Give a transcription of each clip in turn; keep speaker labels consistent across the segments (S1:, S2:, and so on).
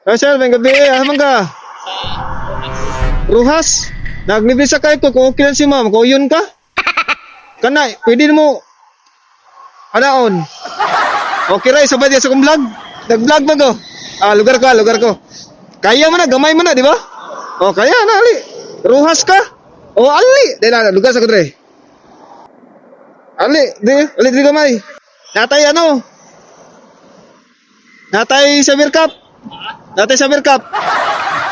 S1: Ah, sir, may gabi. Aman ka? Ruhas. Naglibre sa kayo ko. Kung okay lang si ma'am. Kung yun ka? Kana, pwede mo. Anaon. Okay rin, sabay diya sa kong vlog. Nag-vlog na ko. Ah, lugar ko. Kaya mo na, gamay mo na, di ba? Oh, kaya na, ali. Ruhas ka? Oh, ali. Dahil na, lugar sa kudre. Ali, di gamay. Natay ano? Natay sa Mirkap.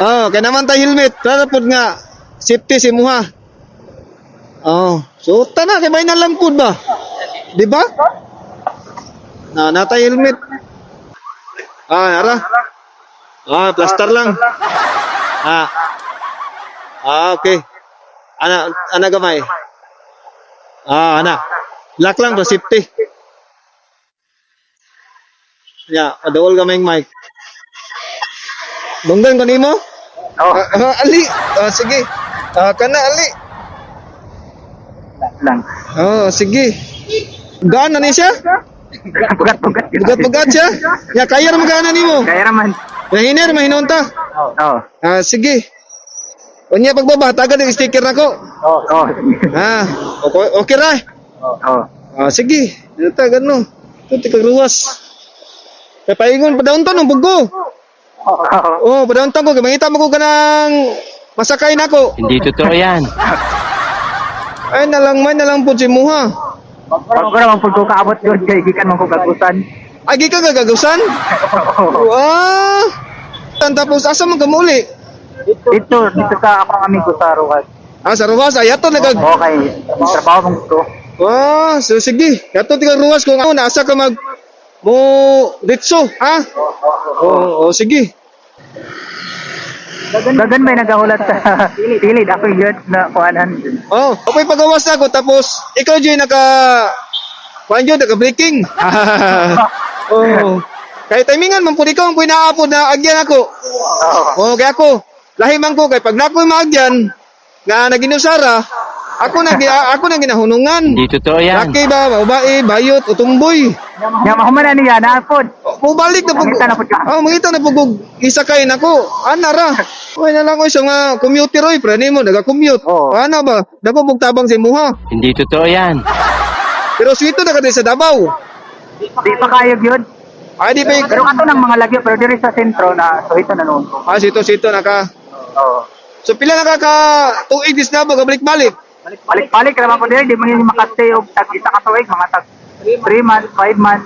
S1: Oh, kaya naman tayo helmet. Para po nga, safety si Muha. Oh, suta na, kaya may nalangkod ba? Di ba? Natay helmet. Ah, nara. Ah, plaster lang. Okay. Ana gamay. Ana. Lock lang to, safety. Ya, adol gamay ng mic. Dunggan ko nimo?
S2: Oh,
S1: Ali. Sige. Kana ali.
S2: lang.
S1: Sige. Gaan na ni siya? Bugat siya? Ya, kaya naman gaan na nimo.
S2: Kaya naman.
S1: Mahinon ta.
S2: Oh.
S1: Sige. Unya pagbaba, tagad yung sticker nako.
S2: Oh.
S1: Okay ra.
S2: Oh.
S1: Sige. Dito gano. Ito tikag ruwas. Kaya paingon pa daon to ng bugo. Oh, pa daon to ko. Mangita mo ko kanang masakay nako.
S3: Hindi totoo yan.
S1: Ay, nalang po si Muha.
S2: Pag ko naman po kaabot yun, kaya ikan mo ko gagusan.
S1: Ay, di ka gagagusan? Tapos, asa man ka muli?
S2: Dito sa akong amigo sa Ruhas.
S1: Sa ruwas. Ay, yato nagag...
S2: Okay, trabaho mong gusto.
S1: So sige. Yato tika ruwas kung ako, nasa ka mag... Ditso, ha? Sige.
S2: Dagan may nagahulat sa tilid. Ako yun na kuhanan.
S1: Okay, pagawas na ako. Tapos, ikaw dyan kuhaan dyan, naka-breaking. Kaya timingan, man po ikaw ang pinaapod na agyan ako. Kaya ako, lahi man ko, kaya pag nako'y maagyan, na naginusara, ako na ginahunungan.
S3: Hindi totoo yan.
S1: Laki ba, babae, bayot, o tumboy.
S2: Nga mahuman na niya, naapod.
S1: Mubalik na
S2: Mangita na po ka.
S1: mangita na pugog isakay nako. Anara. Oy na lang ko isang commuter oy, pre mo naga-commute. Ano ba? Dapat mugtabang si Muha.
S3: Hindi totoo yan.
S1: Pero swito na kadto sa Davao.
S2: Di pa kayog yun.
S1: Ay di pa
S2: Pero ato ng mga lagyo, pero diri sa sentro na suhito na noon ko.
S1: sito naka.
S2: Oo.
S1: So pila nakaka tuig dis na ba balik-balik?
S2: Balik-balik naman po diri, di mo yung makastay og tag isa ka tuig, mga tag 3 months, 5 months.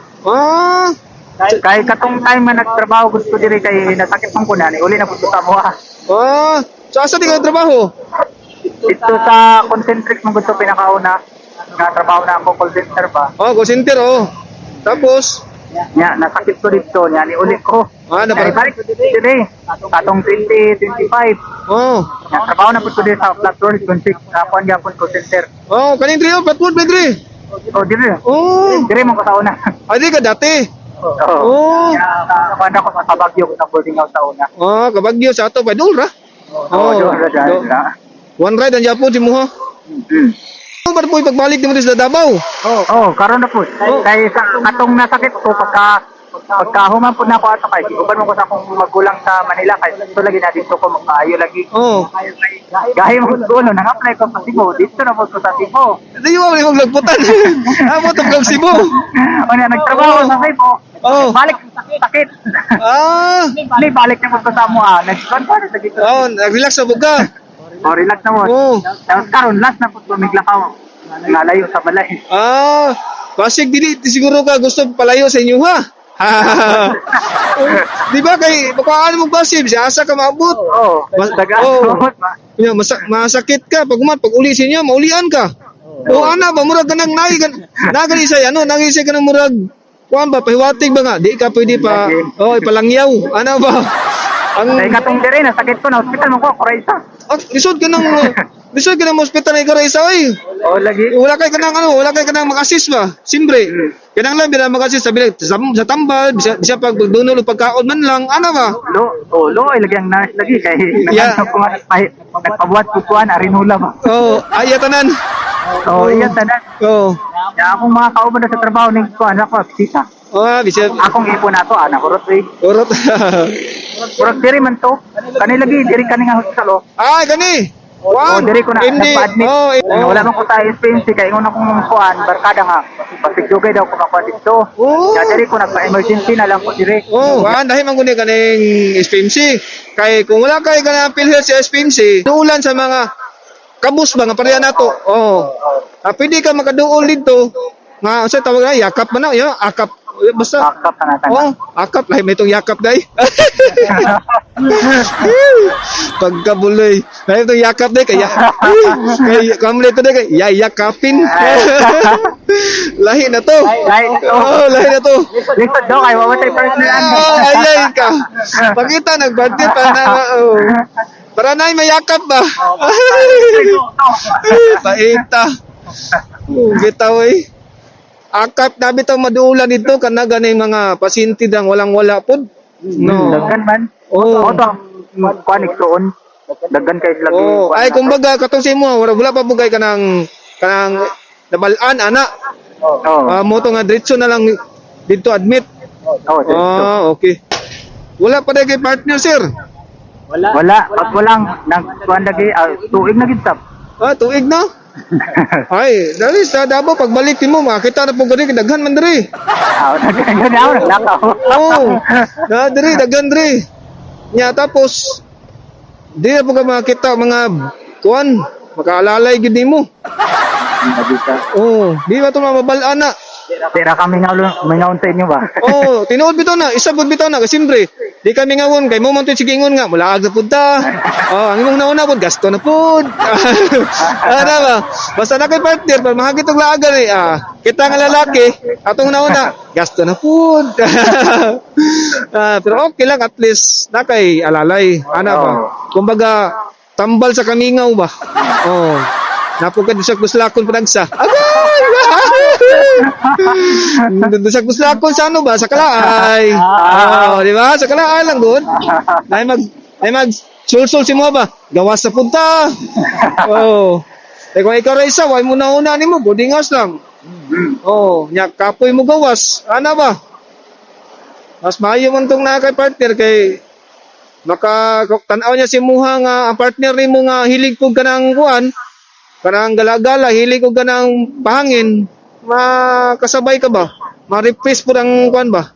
S2: Kaya katong time na nagtrabaho gusto diri kay nasakit man ko na ni uli na pud sa mo.
S1: So asa di ka trabaho?
S2: Dito sa concentric mo gusto pinakauna. Nagtrabaho na ako call center ba.
S1: Call center Tapos
S2: Nya nasakit ko dito, nya ni uli ko. Balik diri. Katong 2025. Nagtrabaho na pud ko diri sa platform 26 sa kuan gyapon call center.
S1: Kaning trio platform Pedri.
S2: Diri. Diri mo ko sa una.
S1: Di ka dati.
S2: Kapanda ko sa Baguio ko sa boarding house sa una.
S1: Kabagyo sa ato pa dulra. One ride ang Japon si Muha. Ba't po pagbalik ni mo sa Davao?
S2: Karon na po. Kaya sa katong nasakit ko pagkahuman po na ako ato kay uban mo ko sa akong magulang sa Manila kay dito lagi na dito ko magkaayo lagi. Gahi mo ko nang-apply ko sa Cebu. Dito na po ko sa Cebu.
S1: Di mo mo lagputan. Amo tong Cebu.
S2: Nagtrabaho sa Cebu. Balik sakit. Balik na po sa mo nag-contact sa dito.
S1: Nag-relax sa buga.
S2: Relax na mo. Tapos karon last na po miglakaw. Nalayo sa balay.
S1: Pasig dili siguro ka gusto palayo sa inyo ha. Di ba kay paano mo pasib siya asa ka maabot. Masakit ka pag uli sa inyo maulian ka. Ana ba murag kanang nagani say nagisi ka ng murag kuan ba pahiwatig ba nga di ka pwede pa ipalangyaw. Ana ba?
S2: Ay katong dire na sakit ko na hospital mo ko Coraisa.
S1: Lisod ka ng hospital na Coraisa oy.
S2: Lagi.
S1: Wala kay kanang makasis ba? Simbre. Kanang lang bila makasis sa tambal, bisa pag dunol pagkaon man lang, ano ba?
S2: Ay lagi ang nurse lagi kay nanganap ko nga nagpabuhat ko kuan arinula ba.
S1: Ayatanan.
S2: Iya tanan. Ya akong mga kauban sa trabaho ning kuan ako bisita.
S1: bisip.
S2: Akong ipon na to, anak kurot eh.
S1: Urot.
S2: Kurot diri man to. Kanila lagi, diri kani nga hospital oh.
S1: Ay, gani.
S2: O,
S1: Juan.
S2: diri ko na,
S1: Hindi.
S2: nagpa-admit.
S1: Oh,
S2: Wala man ko sa SPMC, kaya ingon akong kuhan, barkada nga. Pasigdugay daw ko makuha dito.
S1: Oo.
S2: Kaya diri ko, nagpa-emergency na lang ko diri.
S1: Oh, dahil man guni kaning SPMC. Kay kung wala kay kanang PhilHealth sa SPMC, duulan sa mga kabus ba nga pareha nato. Oh. Pwede ka makaduol dito. Nga sa tawag na yakap man na, akap. Basta
S2: Akap na natin.
S1: oh, akap lahi may itong yakap dai. Pagkabuloy. Lahi itong yakap dai kaya. Kay kamli to dai kay yakapin. Lahi na to.
S2: Lahi na to.
S1: Oh, lahi na to.
S2: Lingkod daw, kaya wamatay personal.
S1: Oh, ayay ka. Pagkita nag-budget para na oh. Para na may yakap ba? Paita. Bitaw eh. Akap na bitaw maduulan dito kana ganay mga pasyente dang walang-wala pod. No.
S2: Daggan man.
S1: Oh.
S2: O to, kuhan iksoon. Daggan kayo lagi.
S1: Oh, ay kumbaga katong si mo wala pa bugay kanang nabalaan ana.
S2: Oo.
S1: Mo to nga diretso na lang dito admit.
S2: Oo, sir.
S1: Okay. Wala pa dai kay partner sir.
S2: Wala. Pag walang, kuhan lagi, tuig na gitsap.
S1: Tuig na. Ay, dali sa Davao pagbalik mo makita na po gani daghan man diri.
S2: Daggan yun ako, naglakaw.
S1: Oh. Na diri daghan diri. Nya tapos di na po ka makita mga kuan makaalalay gid nimo. Oh, di ba to mababalaan na.
S2: Pera kami ngayon sa inyo ba?
S1: Oh, tinuod bitaw na, isa pud bitaw na kasi siyempre di kami ngawon kay mo man to sige ingon nga mulaag na pud ta. Oh, ang imong nauna pud gasto na pud. Ana ba? Basta na kay partner para mahagit og laagan eh. Kita nga lalaki atong nauna gasto na pud. Pero okay lang at least na kay alalay. Ana ba? Kumbaga tambal sa kamingaw ba? Oh. Napugad sa kuslakon panagsa. Agay! Sa kuslakon sa ano ba? Sa kalaay. Oh, di ba? Sa kalaay lang good. Nay mag sulsul si mo ba? Gawas sa punta. Oh. Kung ikaw ra isa, way mo na una nimo, boarding house lang. Oh, nya kapoy mo gawas. Ana ba? Mas maayo man tong na kay partner kay maka tan-aw niya si muha nga ang partner nimo nga hilig pug kanang kuan. Kanang gala-gala, hilig ko ganang pahangin, makasabay ka ba? Ma-replace po ang kuan ba?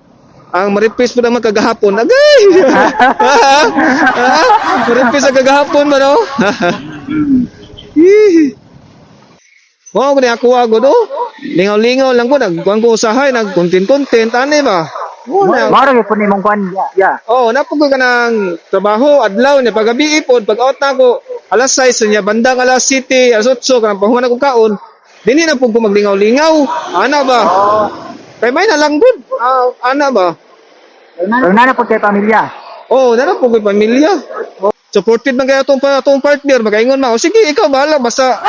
S1: Ang ma-replace po naman kagahapon. Agay! Ma-replace ang kagahapon ba, no? Wow, kung ako do. Lingaw-lingaw lang ko, nagkuhan ko usahay, nag-content-content, ano ba?
S2: Maro yung po ni mong kuhan. Yeah.
S1: Oh, napugod ka ng trabaho, adlaw niya, pag-gabi ipod, pag-out na ako, alas 6, niya, bandang alas 7, alas 8, kanang pahuman ako kaon, dini na po ko maglingaw-lingaw. Ana ba? Kay may nalanggod. Ana ba?
S2: Pero na po kayo pamilya.
S1: Oh, na po ko pamilya. Oh, supported man kaya atong partner, magaingon ma. O sige, ikaw bahala, basta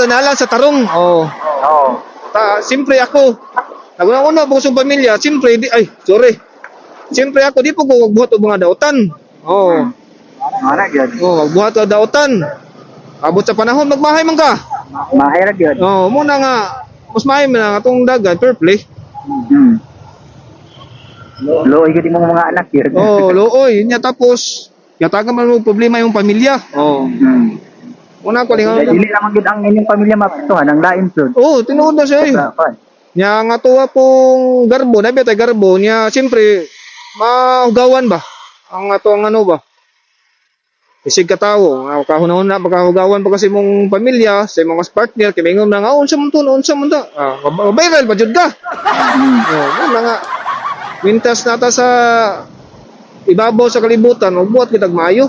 S1: nalang sa tarong. Oh.
S2: Oo.
S1: Siyempre ako, naguna-una po sa pamilya, siyempre, siyempre ako, di po ko magbuhat o mga dautan. Oh.
S2: Mara yun.
S1: Oh, magbuhat o dautan. Abot sa panahon, magmahay man ka.
S2: Mahirap yun.
S1: Oh, muna nga, mas mahay man nga itong dagan, fair play.
S2: Looy ka din mong mga anak yun.
S1: Oh, looy, niya tapos, yatagan man mo problema yung pamilya. Oh. Una ko lingaw.
S2: Dili naman yun ang inyong pamilya mapituhan, ang lain yun.
S1: Oh, tinuod na siya eh. Nya nga tuwa pong garbo, nabi tay garbo niya, siyempre mahugawan ba? Ang ato ang ano ba? Isig katawo, kahunahon na pagkahugawan pa kasi mong pamilya, sa mga partner, kay mingon na nga, unsa man to, viral pa jud ka. Oh, nga mintas nata sa ibabaw sa kalibutan, magbuhat kitag maayo.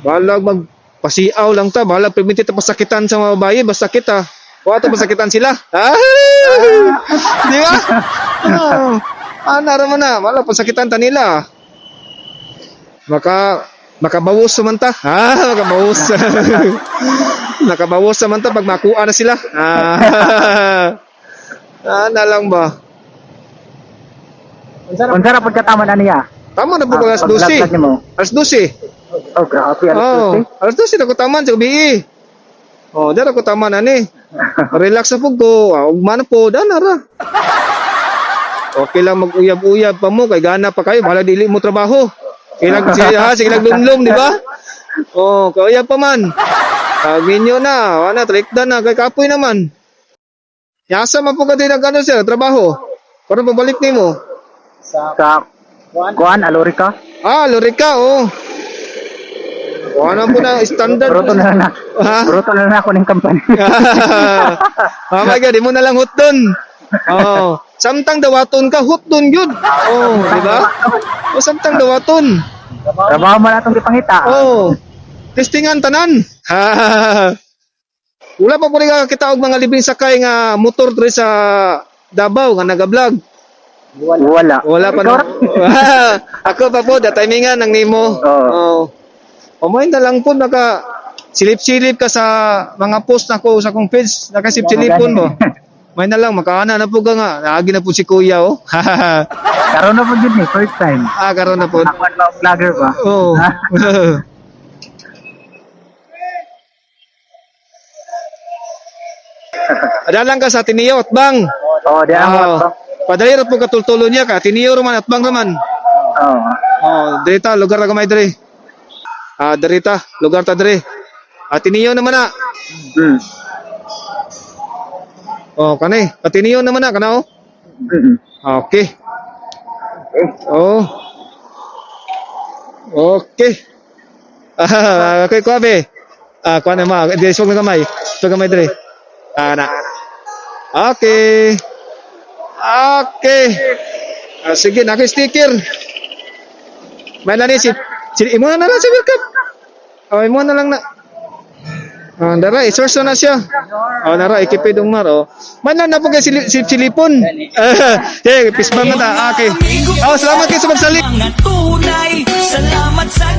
S1: Balag magpasiaw lang ta, balag permitted ta pasakitan sa mga babae, basta kita. Wato pasakitan sila. Di ba? Naraman na, wala pasakitan ta nila. Makabawos naman ta. Makabawos. Nakabawos naman ta pag makuha na sila. Na lang ba?
S2: Unsa ra pud katama na niya?
S1: Tama na po alas 12. Alas 12.
S2: Oh, grabe
S1: Oh, alas 12 na ko taman sa gabi. Oh, dara ko taman ani. Relax na po ko. Ugma na po, dana ra. Okay lang mag-uyab-uyab pa mo kay gana pa kayo, wala dili mo trabaho. Sige lang lumlum, di ba? Oh, kaya pa man. Minyo na, wala trikdan na kay kapoy naman. Yasa man po ka din ang ano sir, trabaho. Para pabalik nimo.
S2: Sa Kuan, Alorica.
S1: Lorika, oh. Wala po na standard.
S2: Bruto na lang na.
S1: Ha?
S2: Bruto na lang ako ng company.
S1: Oh my God, di mo na lang hot dun. Oh, samtang dawaton ka, hot dun yun. Oh, di ba? O samtang dawaton.
S2: Trabaho mo na itong ipangita.
S1: Oh, testingan tanan. Wala pa po nga kita og mga libing sakay nga motor dre sa Davao nga naga-vlog.
S2: Wala.
S1: Wala pa na. Ako pa po, timingan ng nimo. Oh. Umain na lang po, naka silip-silip ka sa mga post na ko sa kong page, nakasip-silipon mo. May na lang, makaana na po ka nga. Naagi na po si Kuya, oh.
S2: Karoon na po din first time.
S1: Karoon na po.
S2: Ako na vlogger ba?
S1: Oo. Adalang ka sa Tiniyo at Bang.
S2: Oo, di ako.
S1: Padali ra po katultulo niya ka. Tiniyo raman at Bang raman.
S2: Oo.
S1: Dirita, lugar na gamay dire. Dirita, lugar ta dire. Tiniyo naman na. Kanay. Tiniyo naman na, kana oh. Okay. Oh. Okay. Okay, kuabe. Kuha na ma. Di sog na gamay. Sog gamay dire. Na. Okay. Okay. Sige, naka-sticker. May nani si imo na lang si Wilkap. Imo na lang na. Dara, isorso na siya. Nara, ikipidong mar, Man na po kay silipon. Pisma nga ta. Okay. Salamat kayo sa magsalit.
S4: Mga tunay, salamat sa